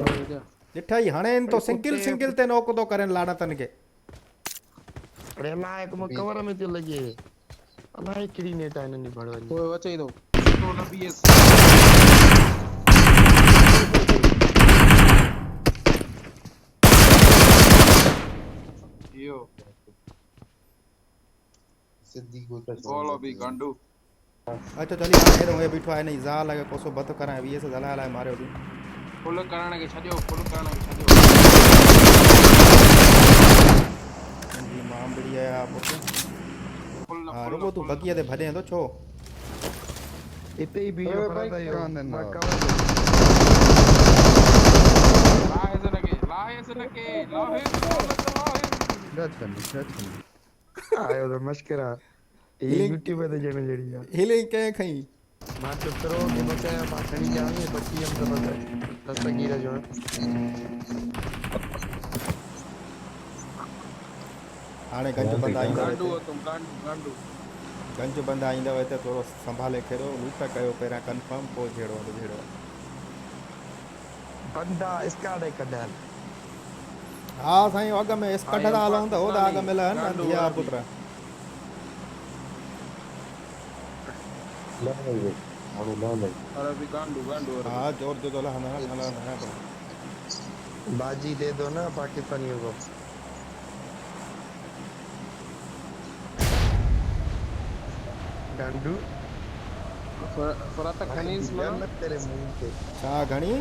ॾिठा ई हाणे तो सिंगल ते नोक तो करन लानतन के अरे अलाए को कवर में तो लगे अलाए किड़ी नेट है इन्हनि भड़वन कोई अचे थो तो न बीएस यो सिंधी को तो बोलो भी गांडू अच्छा चली हाणे हेॾो हे बीठो आहे न ज़ाल के कोसो बत कराए वीएस हलाए हलाए मारियो बि फुल करण के छडियो फुल करण के छडियो जी मां बढ़िया है पुट फुल हां रुको तू बगिया ते भॼे तो छो इते ही भी पर ला है के आयो तो मस्करा ये यूट्यूब पे जने जड़ी है हिले के खई मां तो करो के बचाया पाखड़ी जावे बची हम तो बता दस्तगीर जो हाणे गंज बंदा ईंदा गांडू तुम गांडू गंज बंदा ईंदा हिते थोरो संभाले खेरो लूट कयो पहिरियां कंफर्म पोइ जहिड़ो जहिड़ो बंदा इसकाड़े कढल हा साईं अॻ में इस कढंदा हलूं त हो त अॻ में लहनि न दिया पुट अरे भी गांडू हा जोर जो तो हलंदा बाजी दे दो ना पाकिस्तानियों को गांडू फरात खनीज मन तेरे मुंह पे छा घणी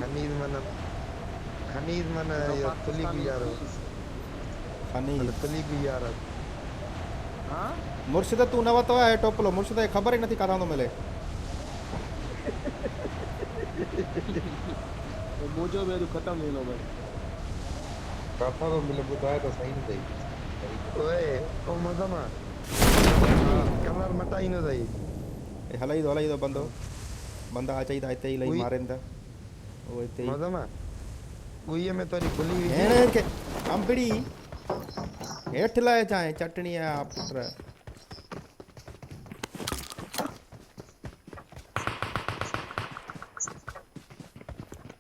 खनीज मन यो तुली गुजारो खनीज तुली गुजारो हां मुर्शिद तू न वतो है टोपलो मुर्शिद खे ख़बर ही नथी काथां तो मिले तो मुझो भी अॼु खत्म थींदो भाई काथा तो मिले ॿुधाए त सही न सही ओए ओ मज़मा कलर मटाई न सही हलाई तो बंदो बंदा अचई था हिते ई लई मारन था ओ हिते ई मज़मा गुईअ में तोरी गुली हुई हेणे के अंबड़ी हेठ लाए चाहे चटणी है पुत्र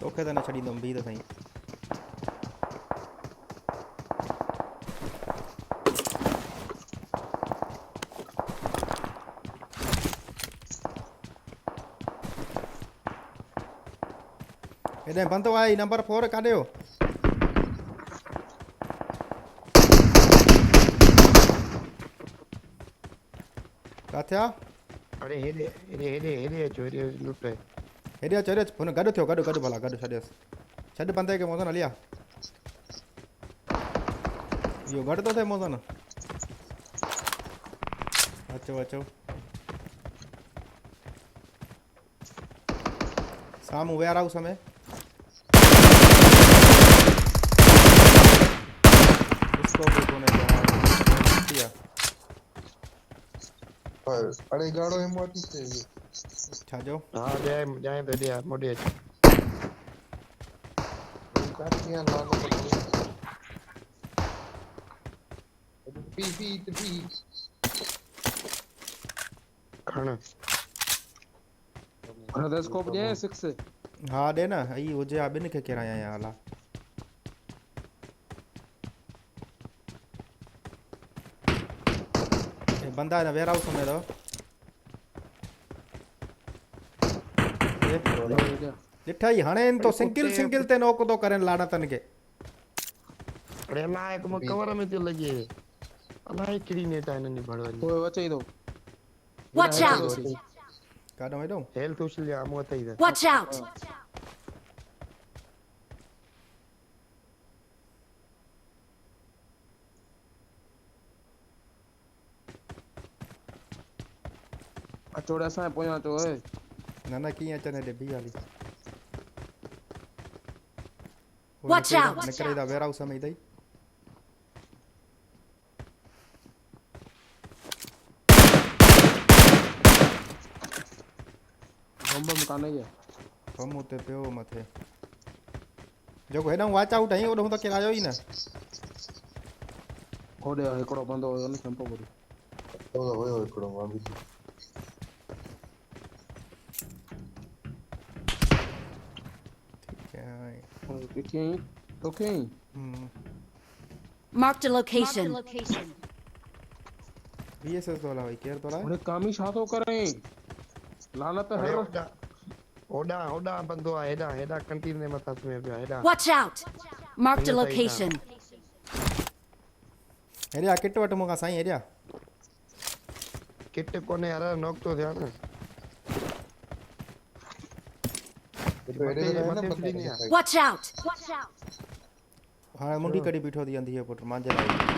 तोखे त न छॾींदुमि बि त साईं हेॾे बंदो आहे नंबर 4 काॾे हो काथे आहे अरे हेॾे अचो हेॾे लुट हेॾे अच हुन गॾु थियो गॾु भला गॾु छॾियोसि छॾ बंदे खे मोज़न हलिया इहो गॾु थो थिए मोज़न अचो साम्हूं वेयर हाउस में अरे गाड़ो है मोटी से छा जो हां जाए तो दे मोटे काटियां लानो पी खाना अरे स्कोप जे 6 हा ॾे न ई हुजे आ ॿिनि खे किराया या हला बंदा है वेयर हाउस में रहो ॾिठा ई हाणे तो सिंगल ते नोक तो करन लानतन के अरे अलाए को कवर में तो लगे अलाए किड़ी नेट है इन्हनि भड़वन कोई अचे थो Watch out! काॾो हेॾो हेल्थ उछल जा मुंह ते Watch out! अचोड़े असां पोयां अचो ए न कीअं अचनि हेॾे बी हाली Watch out! निकिरे था वेयर हाउस में ई अथई बम काने के बम उते पियो मथे जेको हेॾां वॉच आउट आई ओॾो त किरायो ई न होॾे हिकिड़ो बंदो हुयो न चंपो पड़ी तो हुयो हिकिड़ो मां बि ठीक है पिठी तोखे Marked a location. बीएसएस वाला भाई केयर तो रहा है उन्हें कामी छा तो करें लानत अरे हर ओडा बंदो आ हेडा कंटीन में मथा में पिया हेडा Watch out! Marked a location. Area kit what मुका साईं एरिया किट कोने यार नॉक तो ध्यान है Watch out! हां मुंडी कड़ी बीठो दी आंदी है पुट मांजे लाई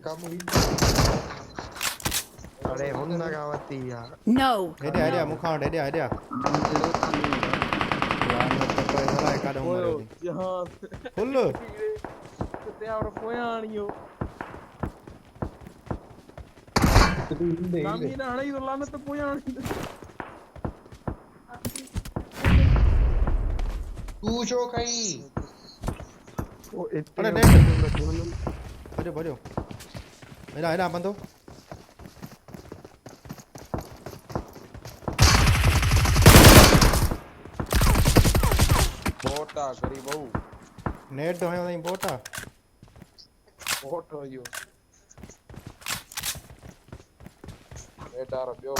काम हुई अरे हुन्ना गावती यार No! एरिया मुखा एरिया यार मतलब कोई वाला एक आदम मरे दी यहां फुल ते और पोयाणियो कामी ना हणी तो लानत पोयाणी तू शो खाई ओ अरे इतने नहीं भजो मेरा बंदो बोटा करी बहु नेट तो है नहीं बोटा बोट हो यो एटार पियो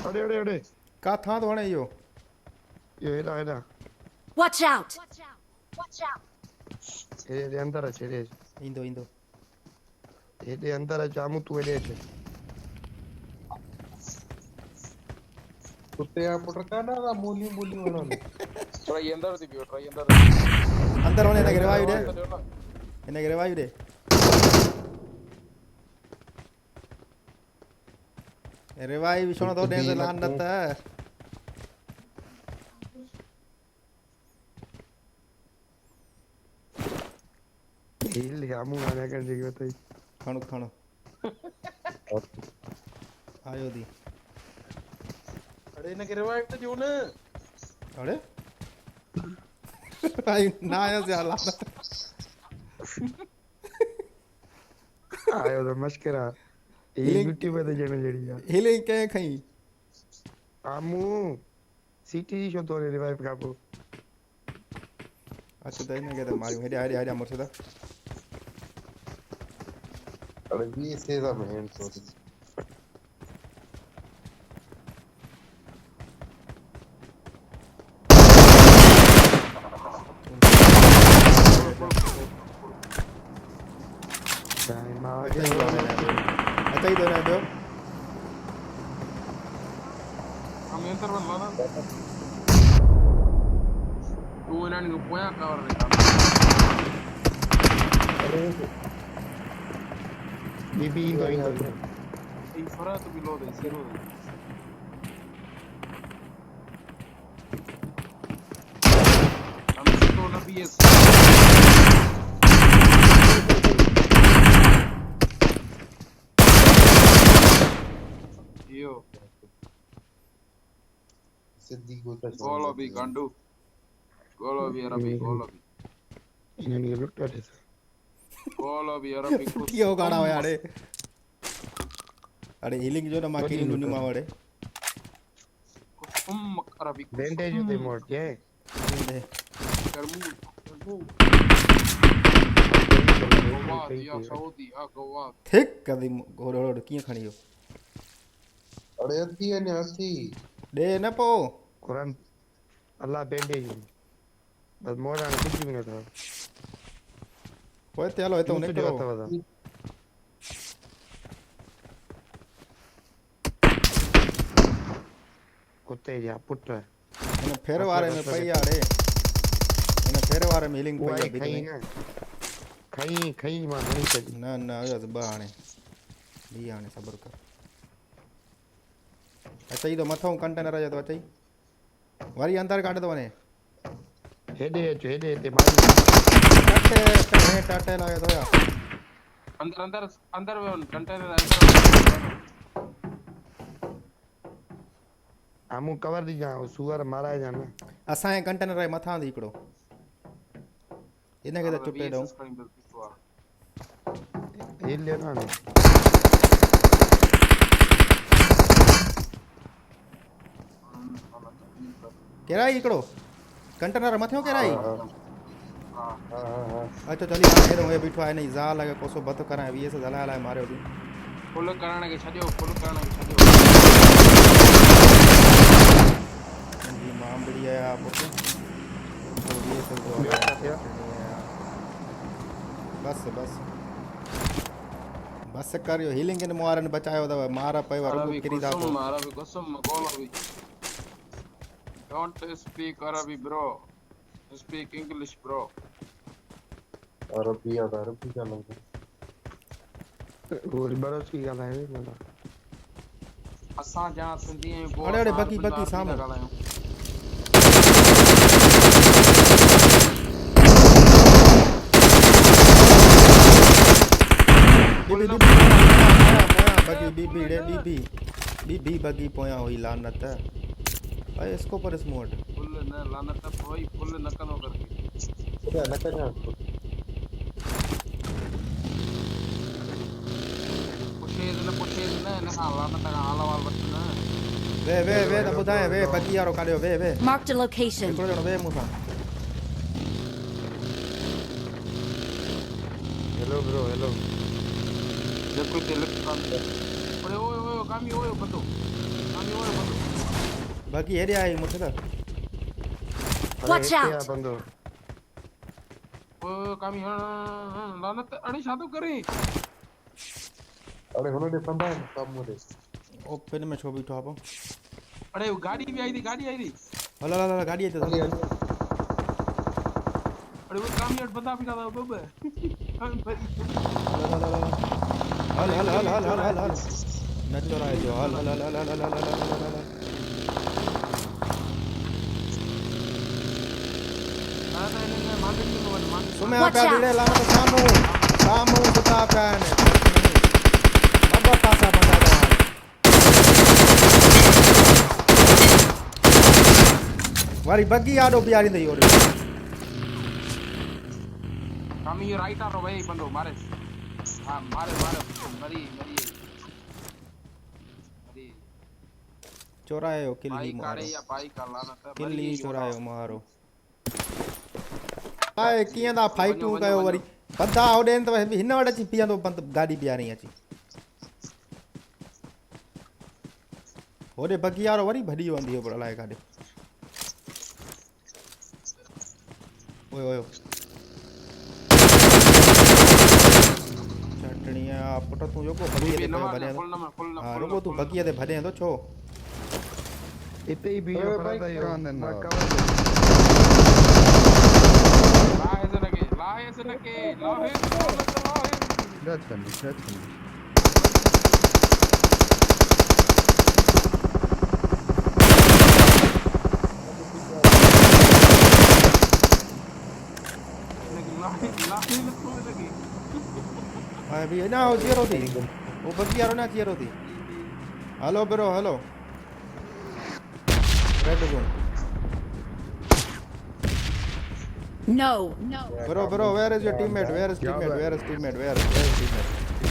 अरे का था तो हणे यो ये हेडा Watch out! ये अंदर है चले इंदो ये अंदर है जामू तू एडे छे कुत्ते आ पुट का ना मूली वाला ट्राई अंदर थी पियो ट्राई अंदर होने लगे रिवाइव दे इन्हें रिवाइव दे रिवाइव सोना तो दे लानत हिल जामू आने कर जगह बताई खानो आयो दी अरे इन्हें रिवाइव तो जो ना अरे भाई ना आया से लानत आयो तो मस्करा ये यूट्यूब पे तो जने जड़ी यार हीलिंग के खई आमू सीटी शो तो रिवाइव काबू अच्छा तो इन्हें कहते मारी हेडिया मुझसे था अरे ये सेजा बहन तो टाइम आ अच्छा गया ही तो ना दो हम अंदर वाला तू इन्हें पोया कवर रे बीबी इंदो ई फरा तो बिलो दे जीरो हम तो ना बीएस यो सिद्धि को तो गोलो भी गांडू गोलो भी अरबी इन्हें लुट कर दे गोलो भी अरबी को क्यों गाना हो यार अरे हीलिंग जो ना माकी नुनी मावड़े अरबी बैंडेज होते मोड़ के करमू गोवा दिया सऊदी आ गोवा ठीक कदी घोड़ो की खणी हो अरे अती है ने अती दे न पो कुरान अल्लाह बैंडेज बस मोड़ा ने कुछ भी नहीं था ओए त्यालो तो ने तो कुत्ते जा पुट इन्हें फेर वारे में पई यारे इन्हें फेर वारे में हीलिंग पई खाई ना खाई मां नहीं सकी ना आयो बाणे भी आने सबर कर अच्छा ये तो मथो कंटेनर आ तो अच्छा वारी अंदर काट दो ने हेडे ते मारी टाटे लागे तो यार अंदर कंटेनर हमू कवर दी जा सुअर मारा जाना असा कंटेनर मथा दी इकड़ो इने के तो चुटे दो हिल ले ना ने केरा इकड़ो कंटेनर मथियो केरा हां ई हां हां अच्छा चली आ हे बीठो आहे नहीं जा लगे कोसो बत करा वी से जला ला मारियो भी फुल करण के छडियो फुल करण के छडियो जी मां बढ़िया है आप तो ये सब बस बस बस करियो हीलिंग इन मारन बचायो दवा मारा पयो रुको किरी दा को मारा भी कसम कॉल भी डोंट स्पीक अरबी ब्रो स्पीक इंग्लिश ब्रो अरबी का लग और बरस की गाल है ना असा जा सिंधी में अरे बाकी बाकी सामने बीबी बगी पोया हुई लानत अरे इसको पर स्मोट फुल न लानत पोई फुल न कनो करके क्या न करना पुछे न हां लानत का हालवाल बचना वे त बुधाए वे बगी यारो काढियो वे Marked a location. हिकिड़ो ॼणो वे मूंसां हेलो ब्रो हेलो देखो ते लग अरे ओए कामी ओए बंदो बगी हेॾे आई मूंखे त Watch out. बंदो ओए कामी हां लानत अड़ी शादो करे अरे हुन दे पंदा काम दे ओ पिन में छो बीठो आप अरे गाड़ी भी आई थी हल हल हल गाड़ी अचे हली अरे वो कामी हट बंदा भी था बब हल हल हल हल हल हल हल न चोराए जो हल हल हल हल हल हल हल सुमे आ डीड़े लाना तो सामू सुता पैन बाबा पासा बंदा दो वारी बगी आडो प्यारी दई ओरे कामी ये राइट आ रो भाई बंदो मारे हां मारे मरी चोरायो किल्ली भाई मारो काड़े या भाई का लानत किल्ली चोरायो मारो आए कियां दा फाइटू कयो वरी बंदा ओडेन त हिन वट अची पियंदो बंद गाड़ी पियारी अची ओडे बगी यारो वरी भडी वंदी हो अलाए काडे ओए ओए चटणिया पुट तू योको बगी दे भरे हां रुको तू बगी दे भरे तो छो इते ही भी पर दा कान ना लाहे से लगे That's funny. अभी ना हो जीरो थी वो बगी यारो ना जीरो थी hello bro hello red zone No. Bro, where is your teammate? Where is teammate?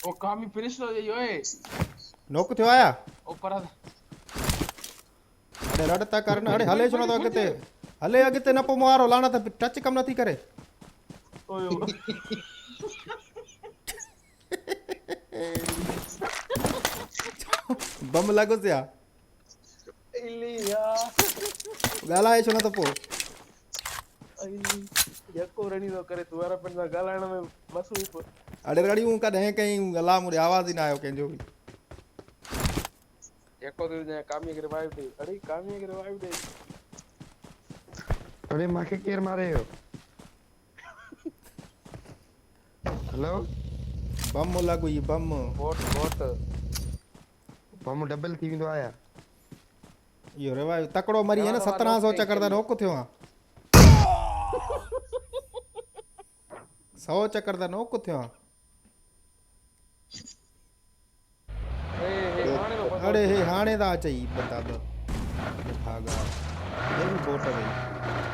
ओ कामी फिनिश हो गई ओए नोक थियो आया ऊपर अरे रड़ता करना अरे हले सुनो तो अगते न पो मारो लाना तो टच कम नथी करे ओए बम लागो सिया इलिया गाला है सुनो तो पो यको रणी तो करे तुम्हारा पंजा गालाण में मसरूफ अरे रड़ी हूं कदे कहीं गला मुरे आवाज ही ना आयो केंजो भी यको तो ने कामी के रिवाइव दे अरे कामी के रिवाइव दे अरे माके केर मारे हो हेलो बम लॻो ई बम बोट बम डबल थी वेंदो आया इहो रिवाइव तकड़ो मरी है न 1700 चकर दा नोक थियो आ 100 चकर दा नोक थियो आ अरे हे हाणे दा अचई बता दो भागा ये भी बोट है भाई